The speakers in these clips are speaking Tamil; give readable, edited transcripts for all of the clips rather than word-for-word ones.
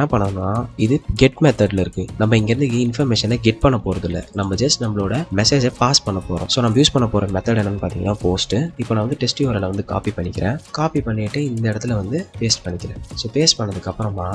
என்ன பண்ணணும்னா இது கெட் மெத்தட்ல இருக்கு. நம்ம இங்கேருந்து இன்ஃபர்மேஷனை கெட் பண்ண போகிறது இல்லை, நம்ம ஜஸ்ட் நம்மளோட மெசேஜை பாஸ் பண்ண போகிறோம். ஸோ நம்ம யூஸ் பண்ண போகிற மெத்தட் என்னன்னு பார்த்தீங்கன்னா போஸ்ட். இப்போ நான் வந்து டெஸ்ட் யூஆர்எல் வந்து காப்பி பண்ணிக்கிறேன். காப்பி பண்ணிட்டு இந்த இடத்துல வந்து பேஸ்ட் பண்ணிக்கிறேன். ஸோ பேஸ்ட் பண்ணதுக்கு அப்புறமா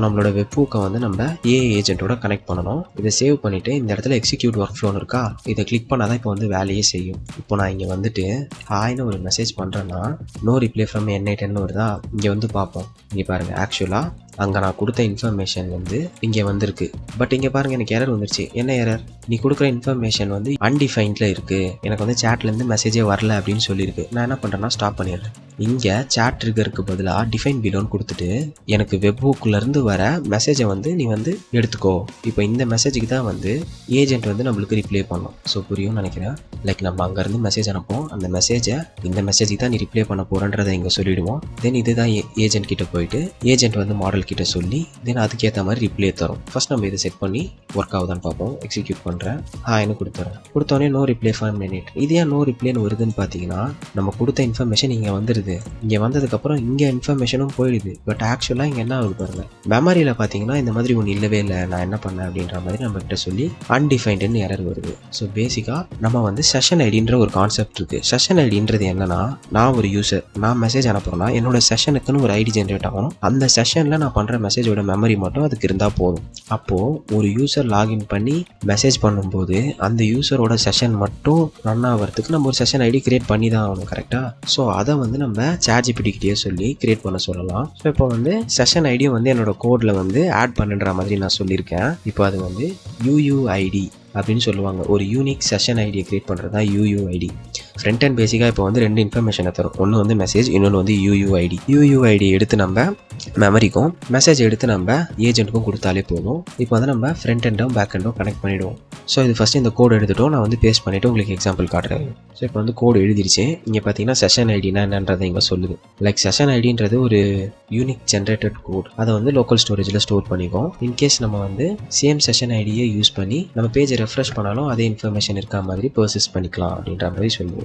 நம்மளோட வெப்ஹூக்கை வந்து நம்ம ஏஐ ஏஜென்ட்டோட கனெக்ட் பண்ணணும். இதை சேவ் பண்ணிட்டு இந்த இடத்துல எக்ஸிக்யூட் ஒர்க் ஃப்ளோன்னு இருக்கா, இதை கிளிக் பண்ணால் தான் இப்போ வந்து வேலையே செய்யும். இப்போ நான் இங்கே வந்துட்டு ஹாய்னு ஒரு மெசேஜ் பண்ணுறேன்னா நோ ரிப்ளை ஃப்ரம் N8 வருதா, இங்கே வந்து பார்ப்போம். இங்கே பாருங்கள், ஆக்சுவலாக அங்கே நான் கொடுத்த இன்ஃபர்மேஷன் வந்து இங்கே வந்திருக்கு. பட் இங்கே பாருங்கள், எனக்கு எரர் வந்துருச்சு. என்ன எரர்? நீ கொடுக்குற இன்ஃபர்மேஷன் வந்து அன்டிஃபைன்டில் இருக்குது, எனக்கு வந்து சேட்லேருந்து மெசேஜே வரல அப்படின்னு சொல்லியிருக்கு. நான் என்ன பண்ணுறேன்னா ஸ்டாப் பண்ணிடுறேன். இங்கே சேட் ட்ரிகருக்கு பதிலாக டிஃபைன் பிலோன்னு கொடுத்துட்டு எனக்கு வெப்ஹூக்லேருந்து வர மெசேஜை வந்து நீ வந்து எடுத்துக்கோ. இப்போ இந்த மெசேஜுக்கு தான் வந்து ஏஜென்ட் வந்து நம்மளுக்கு ரிப்ளை பண்ணோம். ஸோ புரியும்னு நினைக்கிறேன். லைக் நம்ம அங்கேருந்து மெசேஜ் அனுப்போம், அந்த மெசேஜை இந்த மெசேஜுக்கு தான் நீ ரிப்ளை பண்ண போகிறன்றதை இங்கே சொல்லிவிடுவோம். தென் இதுதான் ஏஜென்ட் கிட்ட போயிட்டு ஏஜென்ட் வந்து மாடல் கிட்ட சொல்லி தென் அதுக்கேற்ற மாதிரி ரிப்ளை தரும். ஃபர்ஸ்ட் நம்ம இதை செட் பண்ணி ஒர்க் ஆகுதான்னு பார்ப்போம். எக்ஸிக்யூட் பண்ணுறேன், ஹாய்னு கொடுத்துறேன். கொடுத்தோடனே நோ ரிப்ளை ஃப்ரம் N8. இது ஏன் நோ ரிப்ளைன்னு வருதுன்னு பார்த்தீங்கன்னா நம்ம கொடுத்த இன்ஃபர்மேஷன் இங்கே வந்துடுது. இங்கே வந்ததுக்கப்புறம் இங்கே இன்ஃபர்மேஷனும் போயிடுது. பட் ஆக்சுவலாக இங்கே என்ன ஆகுது பாருங்க, மெமரியில் பார்த்தீங்கன்னா இந்த மாதிரி ஒன்று இல்லவே இல்லை, நான் என்ன பண்ணேன் அப்படின்ற மாதிரி நம்ம கிட்ட சொல்லி அன்டிஃபைன்டுன்னு எரர் வருது. ஸோ பேசிக்காக நம்ம வந்து செஷன் ஐடின்ற ஒரு கான்செப்ட் இருக்குது. செஷன் ஐடின்றது என்னன்னா, நான் ஒரு யூசர், நான் மெசேஜ் அனுப்புறேன்னா என்னோட செஷனுக்குன்னு ஒரு ஐடி ஜென்ரேட் ஆகணும். அந்த செஷனில் நான் பண்ணுற மெசேஜோட மெமரி மட்டும் அதுக்கு இருந்தால் போதும். அப்போது ஒரு யூசர் லாகின் பண்ணி மெசேஜ் பண்ணும்போது அந்த யூசரோட செஷன் மட்டும் ரன் ஆகிறதுக்கு நம்ம ஒரு செஷன் ஐடி கிரியேட் பண்ணி தான் ஆகணும், கரெக்டாக? ஸோ அதை வந்து நம்ம ChatGPT கிட்டே சொல்லி கிரியேட் பண்ண சொல்லலாம். ஸோ இப்போ வந்து செஷன் ஐடியை வந்து என்னோட கோடில் வந்து ஆட் பண்ணுன்ற மாதிரி நான் சொல்லியிருக்கேன். இப்போ அது வந்து UUID அப்படின்னு சொல்லுவாங்க. ஒரு யூனிக் செஷன் ஐடியை கிரியேட் பண்ணுறது தான் UUID. ஃப்ரண்ட் அண்ட் பேசிக்காக இப்போ வந்து ரெண்டு இன்ஃபர்மேஷனை தரும். ஒன்று வந்து மெசேஜ், இன்னொன்று வந்து UUID. UUID எடுத்து நம்ம மெமரிக்கும் மெசேஜ் எடுத்து நம்ம ஏஜென்ட்டுக்கும் கொடுத்தாலே போதும். இப்போ வந்து நம்ம ஃப்ரண்ட் எண்டும் பேக் எண்டும் கனெக்ட் பண்ணிவிடுவோம். ஸோ இது ஃபஸ்ட்டு இந்த கோடு எடுத்துகிட்டோம், நான் வந்து பேஸ்ட் பண்ணிவிட்டு உங்களுக்கு எக்ஸாம்பிள் காட்டுறேன். ஸோ இப்போ வந்து கோடு எழுதிருச்சு. இங்கே பார்த்தீங்கன்னா செஷன் ஐடினா என்னன்றதை இங்கே சொல்லுது. லைக் செஷன் ஐடின்றது ஒரு யூனிக் ஜென்ரேட்டட் கோட். அதை வந்து லோக்கல் ஸ்டோரேஜில் ஸ்டோர் பண்ணிக்கும். இன்கேஸ் நம்ம வந்து சேம் செஷன் ஐடியை யூஸ் பண்ணி நம்ம பேஜை ரெஃப்ரெஷ் பண்ணாலும் அதே இன்ஃபர்மேஷன் இருக்க மாதிரி பர்சஸ் பண்ணிக்கலாம் அப்படின்ற மாதிரி சொல்லுவோம்.